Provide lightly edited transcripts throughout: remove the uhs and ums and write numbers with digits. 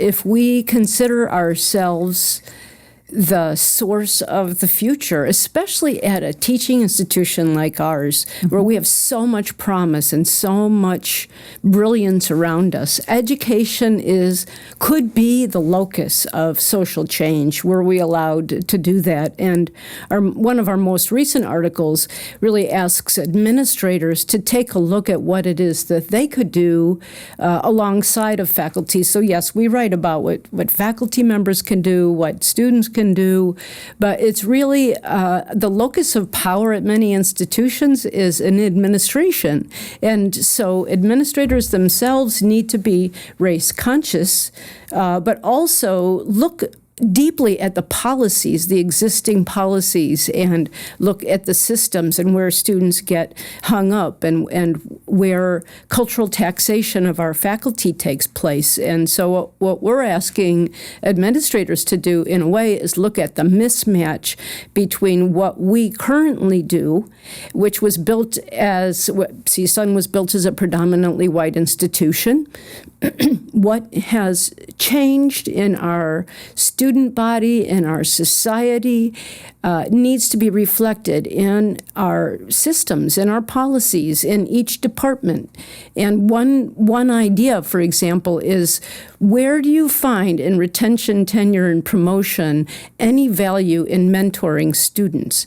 if we consider ourselves the source of the future, especially at a teaching institution like ours, where we have so much promise and so much brilliance around us. Education could be the locus of social change. Were we allowed to do that? And one of our most recent articles really asks administrators to take a look at what it is that they could do alongside of faculty. So yes, we write about what faculty members can do, what students can do, but it's really the locus of power at many institutions is in administration. And so administrators themselves need to be race conscious, but also look deeply at the policies, the existing policies, and look at the systems and where students get hung up and where cultural taxation of our faculty takes place. And so what we're asking administrators to do, in a way, is look at the mismatch between what we currently do, which was built as, CSUN was built as a predominantly white institution, what has changed in our student body, in our society, needs to be reflected in our systems, in our policies, in each department. And one idea, for example, is where do you find in retention, tenure, and promotion any value in mentoring students?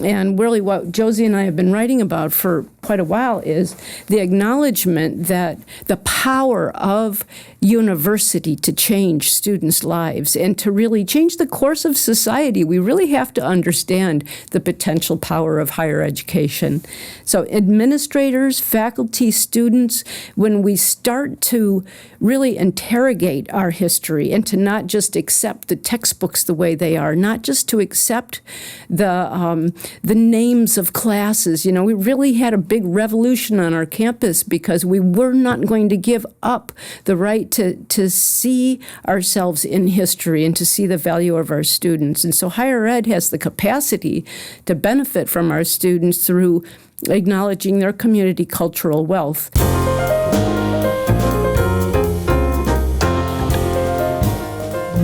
And really what Josie and I have been writing about for quite a while is the acknowledgement that the power of university to change students' lives and to really change the course of society. We really have to understand the potential power of higher education. So administrators, faculty, students, when we start to really interrogate our history and to not just accept the textbooks the way they are, not just to accept the names of classes. You know, we really had a big revolution on our campus because we were not going to give up the right to see ourselves in history and to see the value of our students. And so higher ed has the capacity to benefit from our students through acknowledging their community cultural wealth.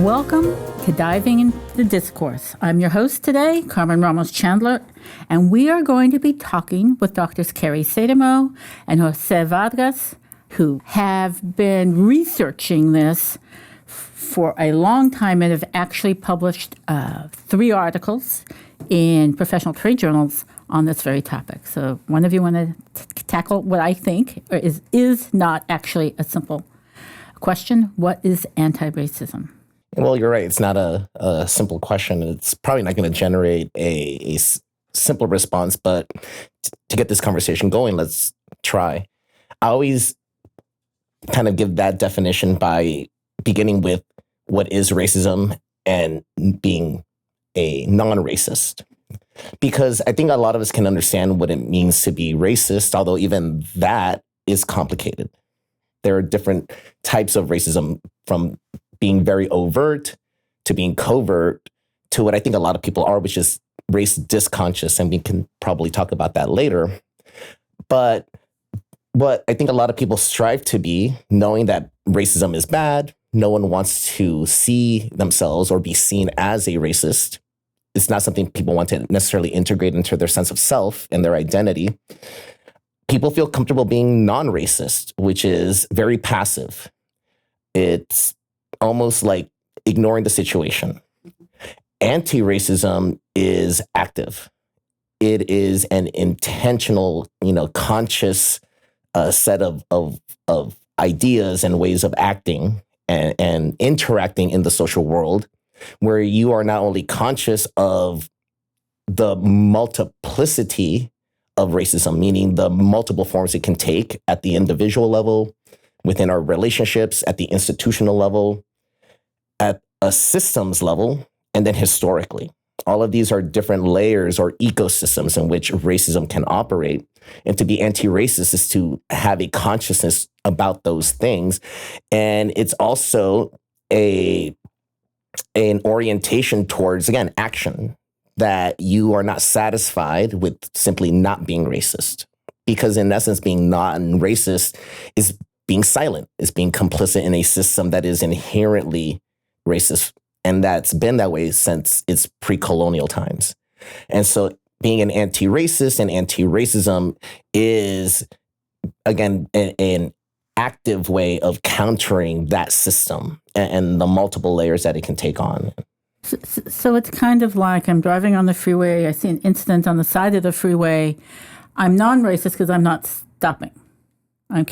Welcome to Diving into the Discourse. I'm your host today, Carmen Ramos-Chandler, and we are going to be talking with Drs. Carrie Sedamo and Jose Vargas, who have been researching this for a long time and have actually published 3 articles in professional trade journals on this very topic. So one of you want to tackle what I think is not actually a simple question. What is anti-racism? Well, you're right. It's not a simple question. It's probably not going to generate a simple response, but to get this conversation going, let's try. I always kind of give that definition by beginning with what is racism and being a non-racist. Because I think a lot of us can understand what it means to be racist, although even that is complicated. There are different types of racism, from being very overt to being covert to what I think a lot of people are, which is race disconscious, and we can probably talk about that later. But what I think a lot of people strive to be, knowing that racism is bad, no one wants to see themselves or be seen as a racist. It's not something people want to necessarily integrate into their sense of self and their identity. People feel comfortable being non-racist, which is very passive. It's almost like ignoring the situation. Anti-racism is active. It is an intentional, conscious set of ideas and ways of acting and interacting in the social world, where you are not only conscious of the multiplicity of racism, meaning the multiple forms it can take at the individual level, within our relationships, at the institutional level, at a systems level, and then historically. All of these are different layers or ecosystems in which racism can operate. And to be anti-racist is to have a consciousness about those things. And it's also an orientation towards, again, action, that you are not satisfied with simply not being racist. Because in essence, being non-racist is being silent, is being complicit in a system that is inherently racist. And that's been that way since its pre-colonial times. And so being an anti-racist and anti-racism is, again, an active way of countering that system and the multiple layers that it can take on. So it's kind of like I'm driving on the freeway, I see an incident on the side of the freeway. I'm non-racist because I'm not stopping. I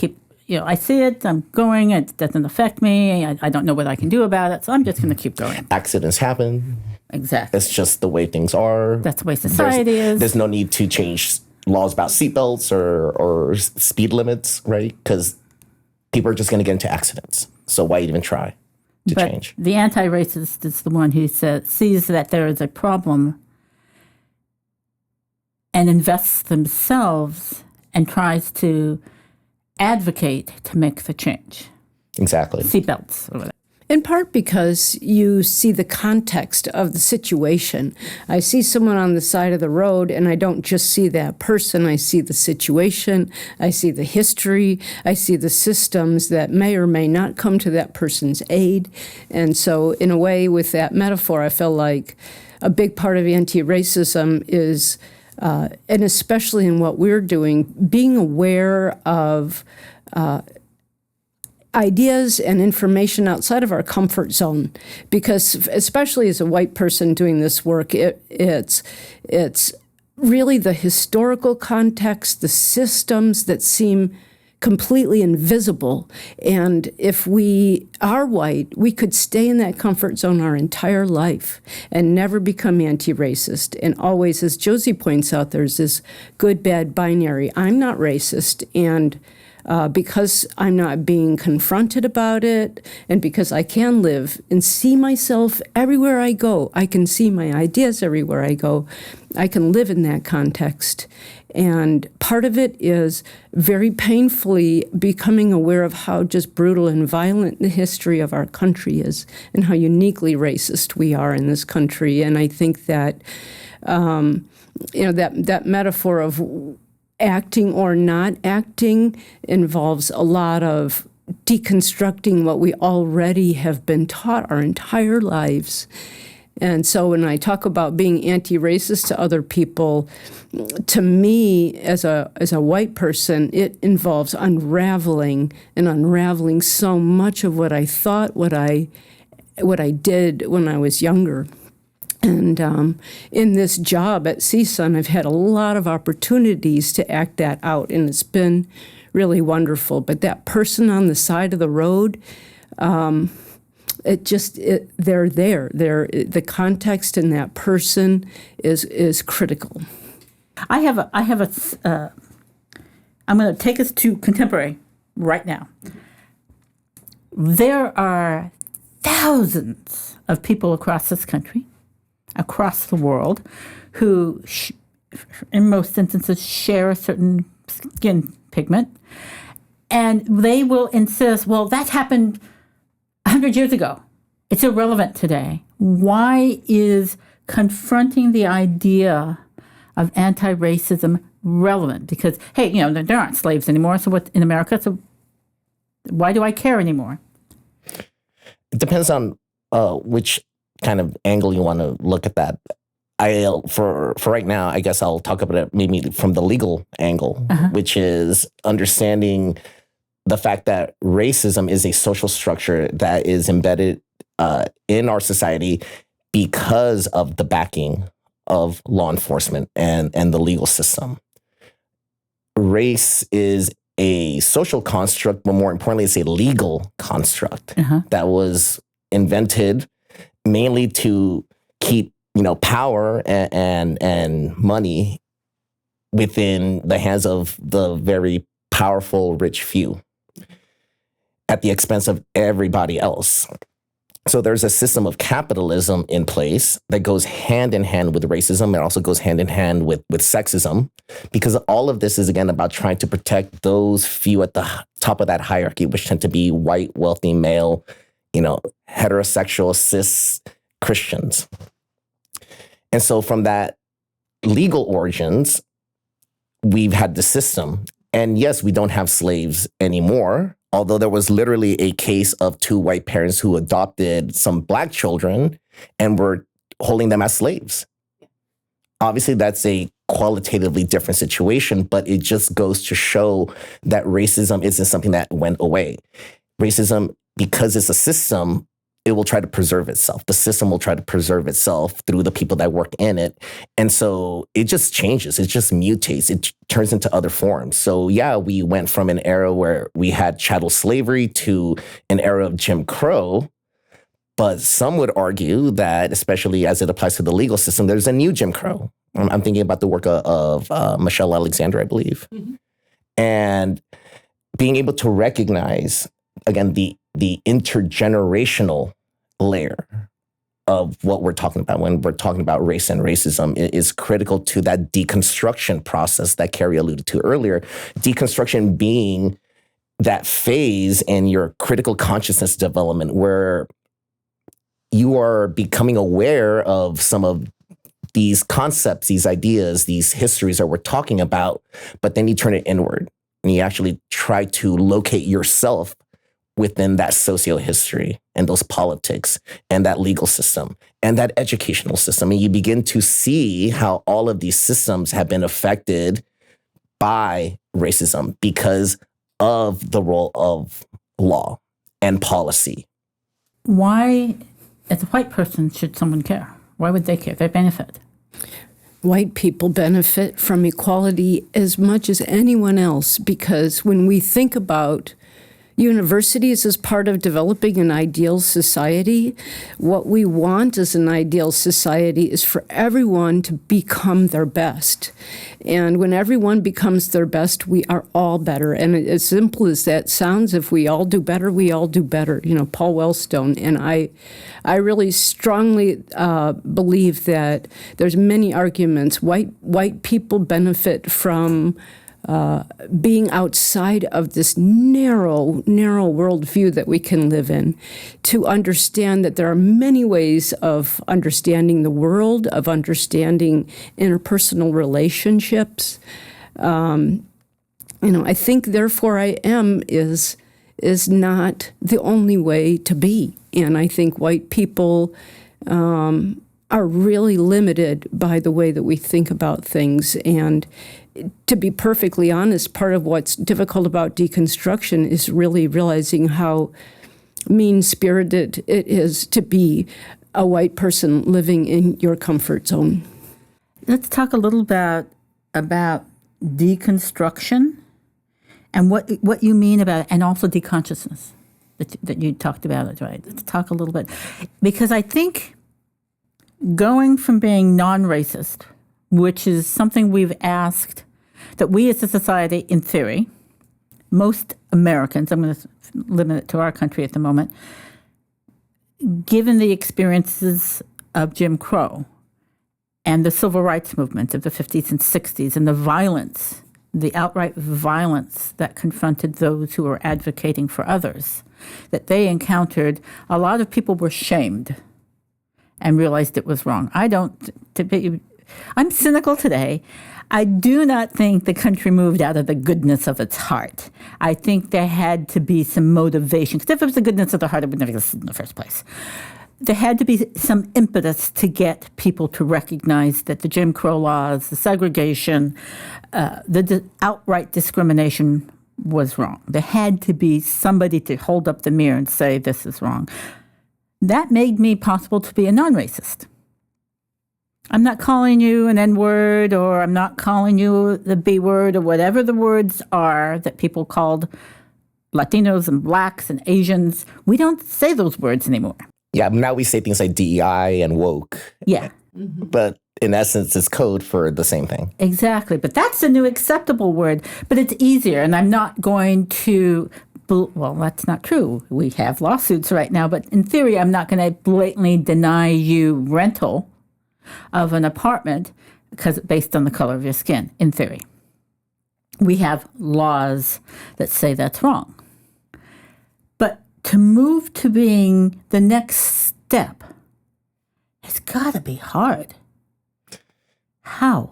see it, I'm going, it doesn't affect me, I don't know what I can do about it, so I'm just going to keep going. Accidents happen. Exactly. It's just the way things are. That's the way society is. There's no need to change laws about seatbelts or speed limits, right? Because people are just going to get into accidents. So why even try to change? The anti-racist is the one who sees that there is a problem and invests themselves and tries to advocate to make the change. Exactly. Seatbelts or whatever. In part because you see the context of the situation. I see someone on the side of the road, and I don't just see that person. I see the situation. I see the history. I see the systems that may or may not come to that person's aid. And so, in a way, with that metaphor, I feel like a big part of anti-racism is, and especially in what we're doing, being aware of ideas and information outside of our comfort zone, because especially as a white person doing this work, it's really the historical context, the systems that seem completely invisible. And if we are white, we could stay in that comfort zone our entire life and never become anti-racist. And always, as Josie points out, there's this good-bad binary. I'm not racist, and because I'm not being confronted about it, and because I can live and see myself everywhere I go, I can see my ideas everywhere I go, I can live in that context. And part of it is very painfully becoming aware of how just brutal and violent the history of our country is and how uniquely racist we are in this country. And I think that, that metaphor of acting or not acting involves a lot of deconstructing what we already have been taught our entire lives. And so when I talk about being anti-racist to other people, to me, as a white person, it involves unraveling so much of what I thought, what I did when I was younger. And in this job at CSUN, I've had a lot of opportunities to act that out, and it's been really wonderful. But that person on the side of the road, they're there. The context in that person is critical. I'm going to take us to contemporary right now. There are thousands of people across this country, across the world, who, in most instances, share a certain skin pigment. And they will insist, well, that happened 100 years ago. It's irrelevant today. Why is confronting the idea of anti-racism relevant? Because, hey, there aren't slaves anymore, so what in America, so why do I care anymore? It depends on which kind of angle you want to look at that. For right now, I guess I'll talk about it maybe from the legal angle, which is understanding the fact that racism is a social structure that is embedded in our society because of the backing of law enforcement and the legal system. Race is a social construct, but more importantly, it's a legal construct that was invented mainly to keep, power and money within the hands of the very powerful, rich few at the expense of everybody else. So there's a system of capitalism in place that goes hand in hand with racism. It also goes hand in hand with sexism, because all of this is, again, about trying to protect those few at the top of that hierarchy, which tend to be white, wealthy, male, heterosexual, cis Christians. And so from that legal origins, we've had the system. And yes, we don't have slaves anymore, although there was literally a case of two white parents who adopted some black children and were holding them as slaves. Obviously, that's a qualitatively different situation, but it just goes to show that racism isn't something that went away. Racism, because it's a system, it will try to preserve itself. The system will try to preserve itself through the people that work in it. And so it just changes. It just mutates. It turns into other forms. So yeah, we went from an era where we had chattel slavery to an era of Jim Crow. But some would argue that, especially as it applies to the legal system, there's a new Jim Crow. I'm thinking about the work of Michelle Alexander, I believe. Mm-hmm. And being able to recognize, again, the intergenerational layer of what we're talking about when we're talking about race and racism is critical to that deconstruction process that Carrie alluded to earlier. Deconstruction being that phase in your critical consciousness development where you are becoming aware of some of these concepts, these ideas, these histories that we're talking about, but then you turn it inward and you actually try to locate yourself within that socio-history and those politics and that legal system and that educational system. And you begin to see how all of these systems have been affected by racism because of the role of law and policy. Why, as a white person, should someone care? Why would they care? They benefit. White people benefit from equality as much as anyone else because when we think about universities as part of developing an ideal society, what we want as an ideal society is for everyone to become their best. And when everyone becomes their best, we are all better. And as simple as that sounds, if we all do better, we all do better. You know, Paul Wellstone. And I really strongly believe that there's many arguments. White people benefit from being outside of this narrow worldview that we can live in, to understand that there are many ways of understanding the world, of understanding interpersonal relationships. I think therefore I am is not the only way to be. And I think white people are really limited by the way that we think about things. And to be perfectly honest, part of what's difficult about deconstruction is really realizing how mean-spirited it is to be a white person living in your comfort zone. Let's talk a little bit about deconstruction and what you mean about it, and also deconsciousness that you talked about it, right? Let's talk a little bit. Because I think going from being non-racist, which is something we've asked that we as a society, in theory, most Americans, I'm going to limit it to our country at the moment, given the experiences of Jim Crow and the civil rights movement of the 50s and 60s and the violence, the outright violence that confronted those who were advocating for others, that they encountered, a lot of people were shamed and realized it was wrong. I'm cynical today. I do not think the country moved out of the goodness of its heart. I think there had to be some motivation, because if it was the goodness of the heart, it would never exist in the first place. There had to be some impetus to get people to recognize that the Jim Crow laws, the segregation, the outright discrimination was wrong. There had to be somebody to hold up the mirror and say, this is wrong. That made me possible to be a non-racist. I'm not calling you an N-word, or I'm not calling you the B-word, or whatever the words are that people called Latinos and Blacks and Asians. We don't say those words anymore. Yeah, now we say things like DEI and woke. Yeah. But in essence, it's code for the same thing. Exactly. But that's a new acceptable word. But it's easier, and I'm not going to... Well, that's not true. We have lawsuits right now, but in theory, I'm not going to blatantly deny you rental of an apartment because based on the color of your skin, in theory. We have laws that say that's wrong. But to move to being the next step, it's got to be hard. How?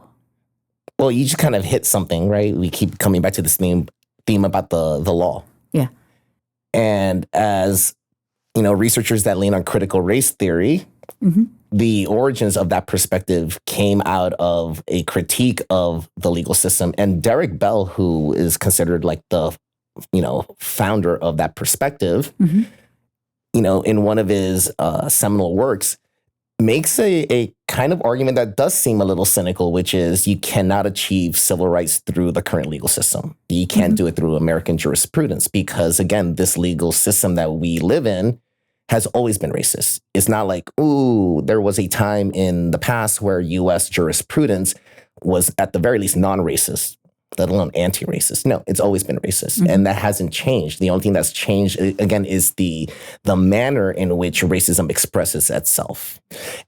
Well, you just kind of hit something, right? We keep coming back to this theme about the law. Yeah. And as researchers that lean on critical race theory, the origins of that perspective came out of a critique of the legal system. And Derek Bell, who is considered like the founder of that perspective, in one of his seminal works, makes a kind of argument that does seem a little cynical, which is you cannot achieve civil rights through the current legal system. You can't do it through American jurisprudence because, again, this legal system that we live in has always been racist. It's not like, ooh, there was a time in the past where U.S. jurisprudence was at the very least non-racist, let alone anti-racist. No, it's always been racist. And that hasn't changed. The only thing that's changed, again, is the manner in which racism expresses itself.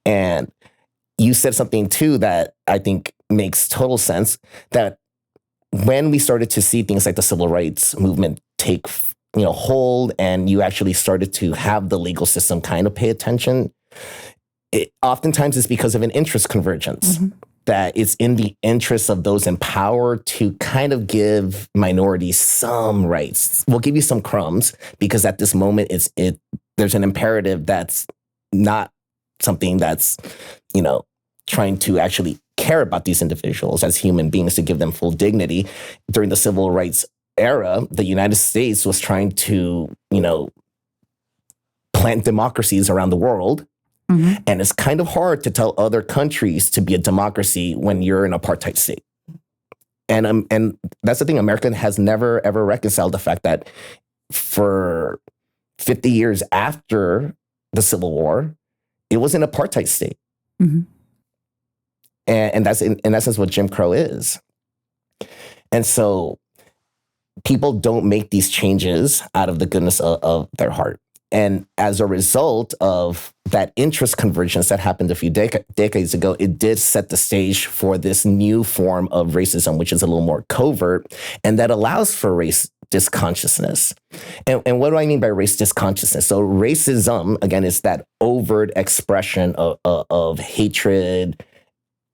And you said something, too, that I think makes total sense, that when we started to see things like the civil rights movement take hold, and you actually started to have the legal system kind of pay attention, oftentimes it's because of an interest convergence. That it's in the interest of those in power to kind of give minorities some rights. We'll give you some crumbs because at this moment there's an imperative that's not something that's, trying to actually care about these individuals as human beings to give them full dignity. During the civil rights era, the United States was trying to, plant democracies around the world. And it's kind of hard to tell other countries to be a democracy when you're an apartheid state. And that's the thing. America has never, ever reconciled the fact that for 50 years after the Civil War, it was an apartheid state. And that's in essence what Jim Crow is. And so people don't make these changes out of the goodness of their heart. And as a result of that interest convergence that happened a few decades ago, it did set the stage for this new form of racism, which is a little more covert, and that allows for race disconsciousness. And what do I mean by race disconsciousness? So racism, again, is that overt expression of hatred,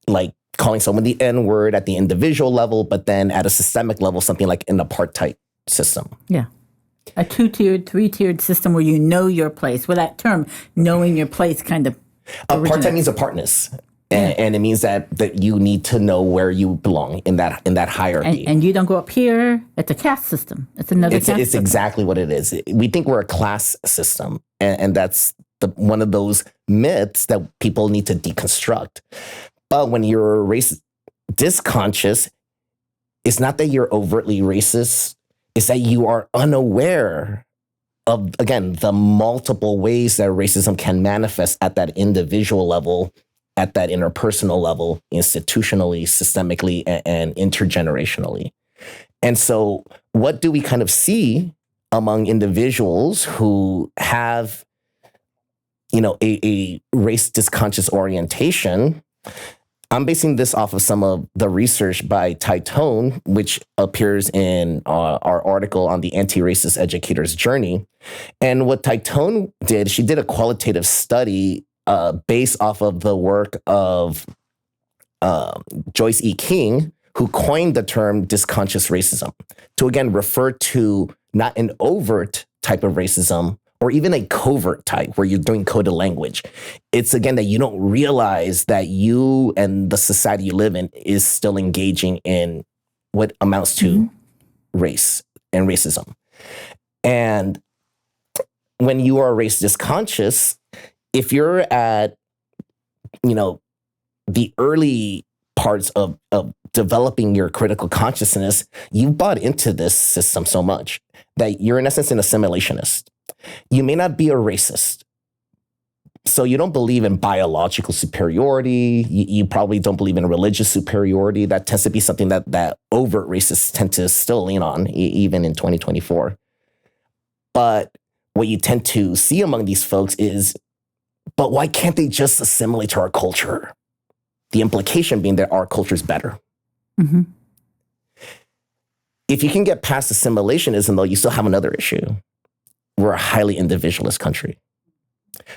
like calling someone the N-word at the individual level, but then at a systemic level, something like an apartheid system. Yeah. A 2-tiered, 3-tiered system where you know your place. Well, that term, knowing your place, kind of apartheid means apartness. And it means that you need to know where you belong in that hierarchy. And you don't go up here. It's a caste system. It's another caste system. It's exactly what it is. We think we're a class system. And that's one of those myths that people need to deconstruct. But when you're race disconscious, it's not that you're overtly racist. It's that you are unaware of, again, the multiple ways that racism can manifest at that individual level, at that interpersonal level, institutionally, systemically, and intergenerationally. And so what do we kind of see among individuals who have, a race disconscious orientation? I'm basing this off of some of the research by Titone, which appears in our article on the Anti-Racist Educator's Journey. And what Titone did, she did a qualitative study based off of the work of Joyce E. King, who coined the term disconscious racism to, again, refer to not an overt type of racism, or even a covert type where you're doing coded language. It's, again, that you don't realize that you and the society you live in is still engaging in what amounts to race and racism. And when you are race disconscious, if you're at, the early parts of developing your critical consciousness, you bought into this system so much that you're, in essence, an assimilationist. You may not be a racist. So you don't believe in biological superiority. You probably don't believe in religious superiority. That tends to be something that overt racists tend to still lean on, even in 2024. But what you tend to see among these folks is, but why can't they just assimilate to our culture? The implication being that our culture is better. If you can get past assimilationism, though, you still have another issue. We're a highly individualist country.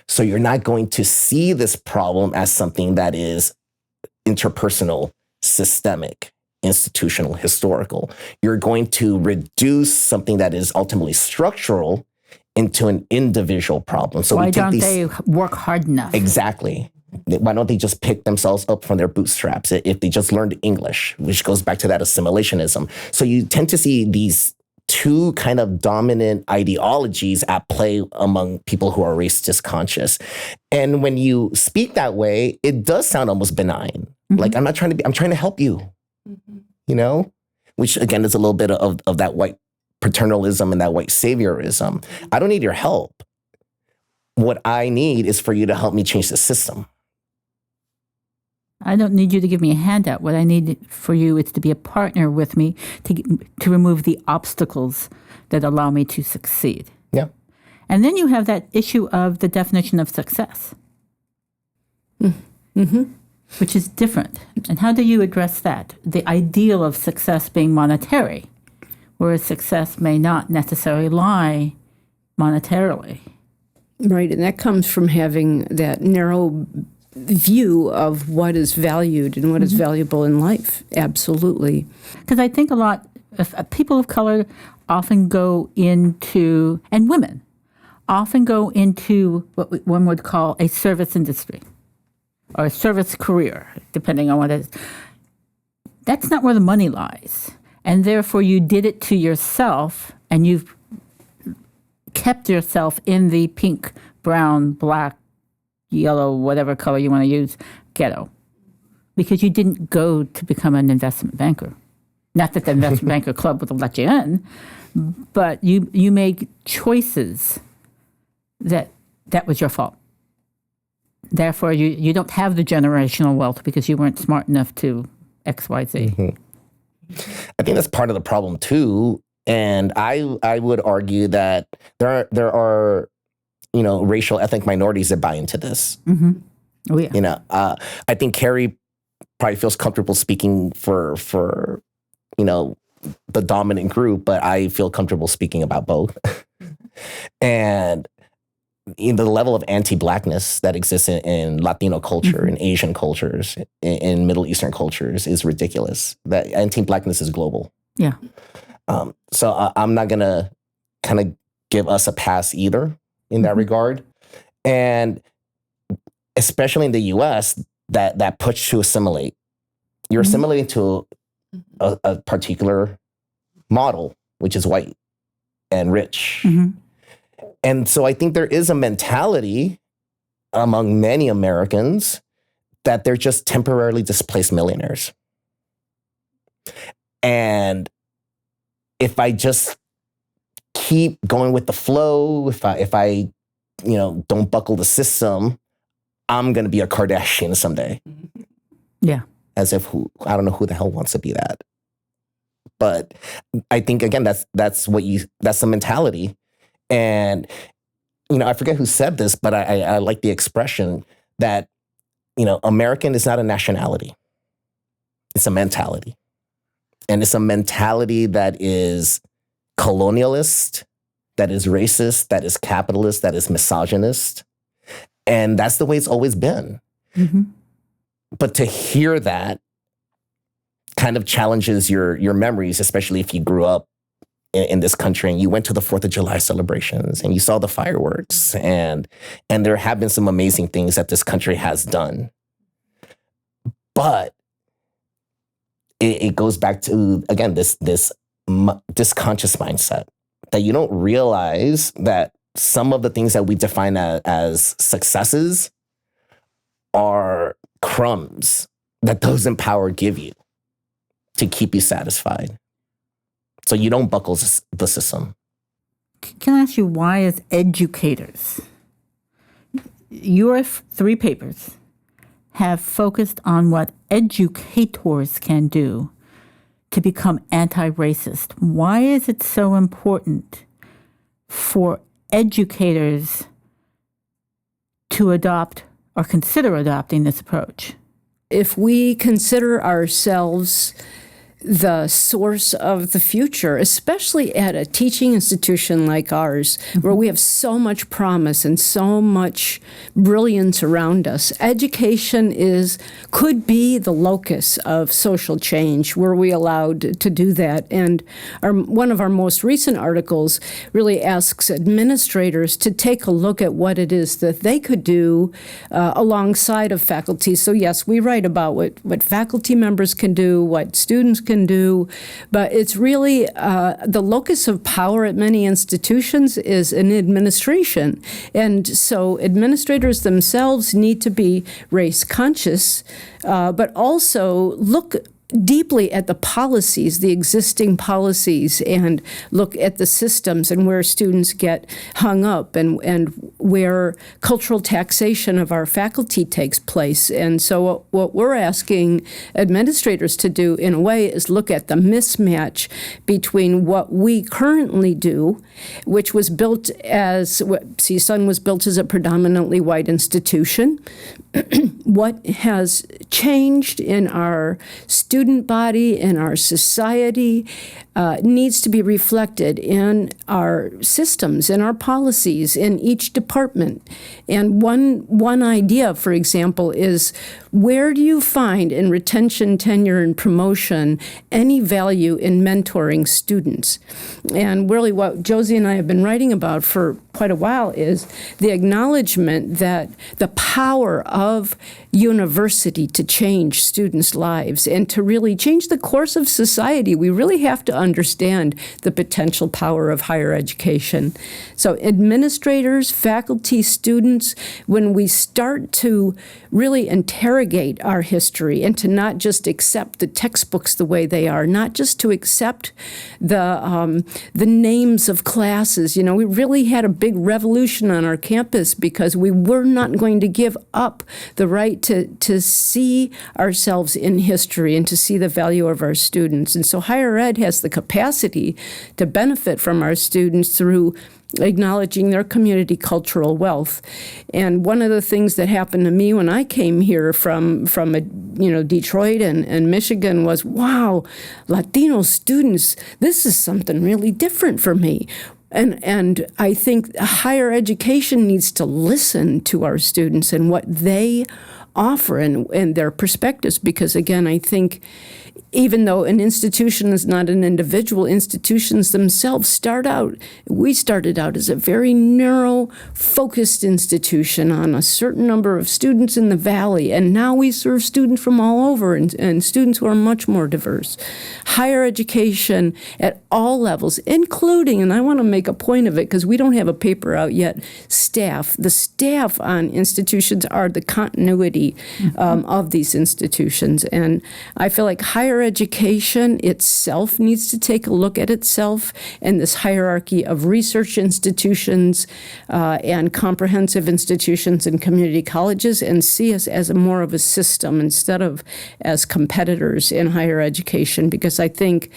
So you're not going to see this problem as something that is interpersonal, systemic, institutional, historical. You're going to reduce something that is ultimately structural into an individual problem. So why don't they work hard enough? Exactly. Why don't they just pick themselves up from their bootstraps if they just learned English, which goes back to that assimilationism. So you tend to see these two kind of dominant ideologies at play among people who are race disconscious. And when you speak that way, it does sound almost benign. Like, I'm trying to help you, you know, which again is a little bit of that white paternalism and that white saviorism. I don't need your help. What I need is for you to help me change the system. I don't need you to give me a handout. What I need for you is to be a partner with me to remove the obstacles that allow me to succeed. Yeah. And then you have that issue of the definition of success, which is different. And how do you address that? The ideal of success being monetary, whereas success may not necessarily lie monetarily. Right, and that comes from having that narrow view of what is valued and what is valuable in life. Absolutely. Because I think a lot of people of color often go into, and women often go into what one would call a service industry or a service career, depending on what it is. That's not where the money lies. And therefore you did it to yourself, and you've kept yourself in the pink, brown, black, yellow, whatever color you want to use, ghetto, because you didn't go to become an investment banker. Not that the investment banker club would let you in, but you made choices that was your fault. Therefore, you don't have the generational wealth because you weren't smart enough to X, Y, Z. I think that's part of the problem too. And I would argue that there are racial ethnic minorities that buy into this. Oh yeah. I think Carrie probably feels comfortable speaking for the dominant group, but I feel comfortable speaking about both. And the level of anti-Blackness that exists in Latino culture, in Asian cultures, in Middle Eastern cultures is ridiculous. That anti-Blackness is global. Yeah. So I'm not going to kind of give us a pass either in that regard. And especially in the US, that push to assimilate. You're assimilating to a particular model, which is white and rich. And so I think there is a mentality among many Americans that they're just temporarily displaced millionaires. And if I just keep going with the flow, if I don't buckle the system, I'm going to be a Kardashian someday. Yeah. As if I don't know who the hell wants to be that. But I think, again, that's the mentality. And, I forget who said this, but I like the expression that, American is not a nationality. It's a mentality. And it's a mentality that is colonialist, that is racist, that is capitalist, that is misogynist. And that's the way it's always been. But to hear that kind of challenges your memories, especially if you grew up in this country and you went to the 4th of July celebrations and you saw the fireworks, and there have been some amazing things that this country has done. But it goes back to, again, this conscious mindset that you don't realize that some of the things that we define as successes are crumbs that those in power give you to keep you satisfied. So you don't buckle the system. Can I ask you, why as educators, your 3 papers have focused on what educators can do to become anti-racist? Why is it so important for educators to adopt or consider adopting this approach? If we consider ourselves the source of the future, especially at a teaching institution like ours, where we have so much promise and so much brilliance around us. Education could be the locus of social change. Were we allowed to do that? And one of our most recent articles really asks administrators to take a look at what it is that they could do alongside of faculty. So yes, we write about what faculty members can do, what students can do, but it's really the locus of power at many institutions is in administration. And so administrators themselves need to be race conscious, but also look deeply at the policies, the existing policies, and look at the systems and where students get hung up and where cultural taxation of our faculty takes place. And so what we're asking administrators to do, in a way, is look at the mismatch between what we currently do, which was built as, CSUN was built as a predominantly white institution, what has changed in our student body, in our society, needs to be reflected in our systems, in our policies, in each department. And one idea, for example, is where do you find in retention, tenure, and promotion any value in mentoring students? And really what Josie and I have been writing about for quite a while is the acknowledgement that the power of university to change students' lives and to really change the course of society. We really have to understand the potential power of higher education. So administrators, faculty, students, when we start to really interrogate our history and to not just accept the textbooks the way they are, not just to accept the names of classes. You know, we really had a big revolution on our campus because we were not going to give up the right to see ourselves in history and to see the value of our students. And so higher ed has the capacity to benefit from our students through acknowledging their community cultural wealth. And one of the things that happened to me when I came here from Detroit and Michigan was, wow, Latino students, this is something really different for me. And I think higher education needs to listen to our students and what they offer and their perspectives, because again, I think even though an institution is not an individual, institutions themselves started out as a very narrow, focused institution on a certain number of students in the Valley, and now we serve students from all over and students who are much more diverse. Higher education at all levels, including, and I want to make a point of it because we don't have a paper out yet, staff. The staff on institutions are the continuity of these institutions, and I feel like higher education itself needs to take a look at itself and this hierarchy of research institutions and comprehensive institutions and community colleges and see us as more of a system instead of as competitors in higher education. Because I think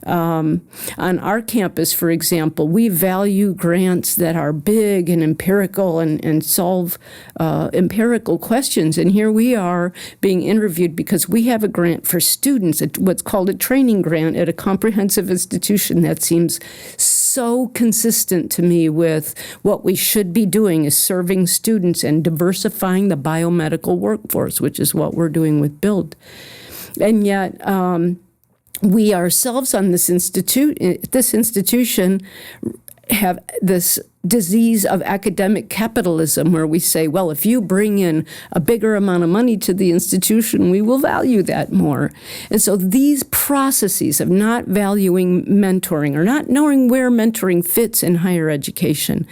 on our campus, for example, we value grants that are big and empirical and solve empirical questions. And here we are being interviewed because we have a grant for students, what's called a training grant at a comprehensive institution. That seems so consistent to me with what we should be doing is serving students and diversifying the biomedical workforce, which is what we're doing with BUILD. And yet, we ourselves on this institution have this disease of academic capitalism where we say, well, if you bring in a bigger amount of money to the institution, we will value that more. And so these processes of not valuing mentoring or not knowing where mentoring fits in higher education,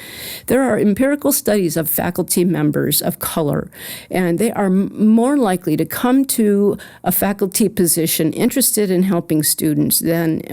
there are empirical studies of faculty members of color, and they are more likely to come to a faculty position interested in helping students than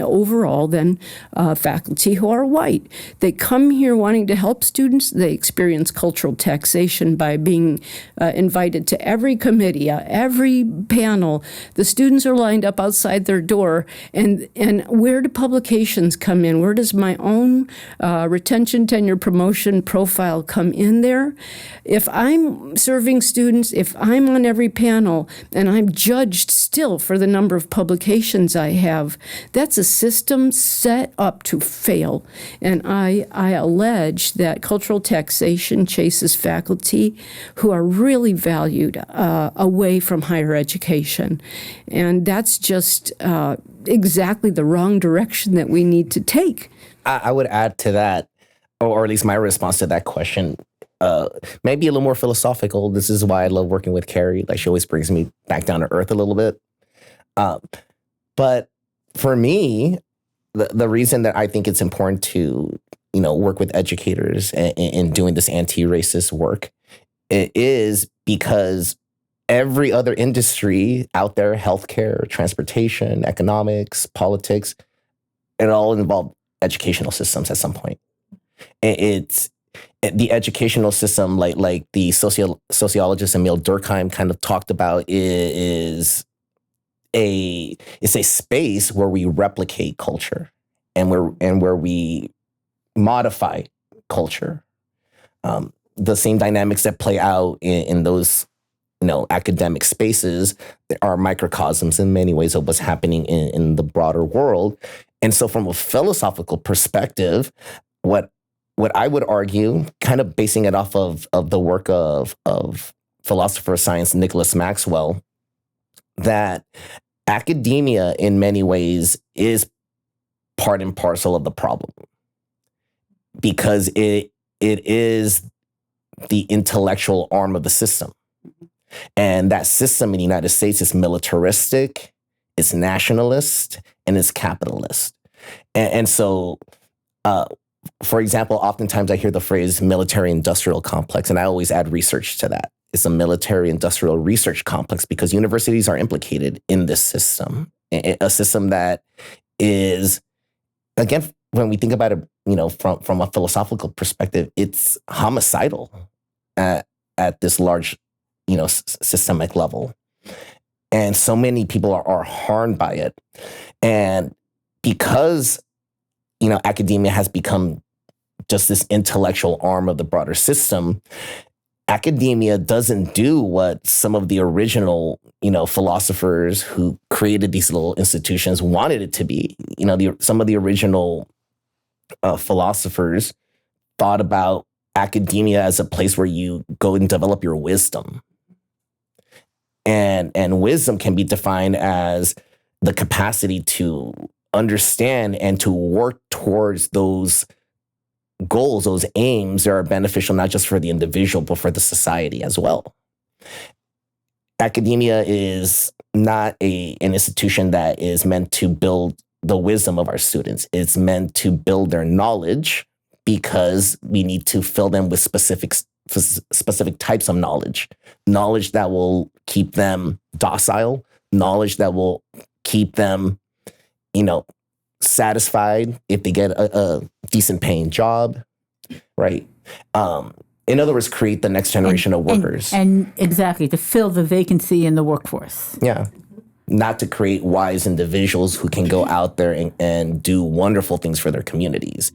faculty who are white. They come here wanting to to help students. They experience cultural taxation by being invited to every committee, every panel. The students are lined up outside their door. And where do publications come in? Where does my own retention, tenure, promotion profile come in there? If I'm serving students, if I'm on every panel and I'm judged still for the number of publications I have, that's a system set up to fail. And I allege that cultural taxation chases faculty who are really valued away from higher education. And that's just exactly the wrong direction that we need to take. I would add to that, or at least my response to that question, maybe a little more philosophical. This is why I love working with Carrie. Like, she always brings me back down to earth a little bit. But for me, the reason that I think it's important to, work with educators in doing this anti-racist work, it is because every other industry out there, healthcare, transportation, economics, politics, it all involve educational systems at some point. It's the educational system, like the sociologist Emil Durkheim kind of talked about, it's a space where we replicate culture and where we modify culture. The same dynamics that play out in those academic spaces are microcosms in many ways of what's happening in the broader world. And so from a philosophical perspective, what I would argue, kind of basing it off of the work of philosopher of science Nicholas Maxwell, that academia in many ways is part and parcel of the problem, because it is the intellectual arm of the system. And that system in the United States is militaristic, it's nationalist, and it's capitalist. And so, for example, oftentimes I hear the phrase military-industrial complex, and I always add research to that. It's a military-industrial research complex because universities are implicated in this system, a system that is, again, when we think about it, from a philosophical perspective, it's homicidal at this large, systemic level. And so many people are harmed by it. And because, academia has become just this intellectual arm of the broader system, academia doesn't do what some of the original, philosophers who created these little institutions wanted it to be. Some of the original philosophers thought about academia as a place where you go and develop your wisdom. And wisdom can be defined as the capacity to understand and to work towards those goals, those aims that are beneficial not just for the individual, but for the society as well. Academia is not an institution that is meant to build the wisdom of our students. It's meant to build their knowledge, because we need to fill them with specific types of knowledge that will keep them docile, knowledge that will keep them, satisfied if they get a decent paying job, right? In other words, create the next generation of workers. And exactly, to fill the vacancy in the workforce. Yeah. Not to create wise individuals who can go out there and do wonderful things for their communities.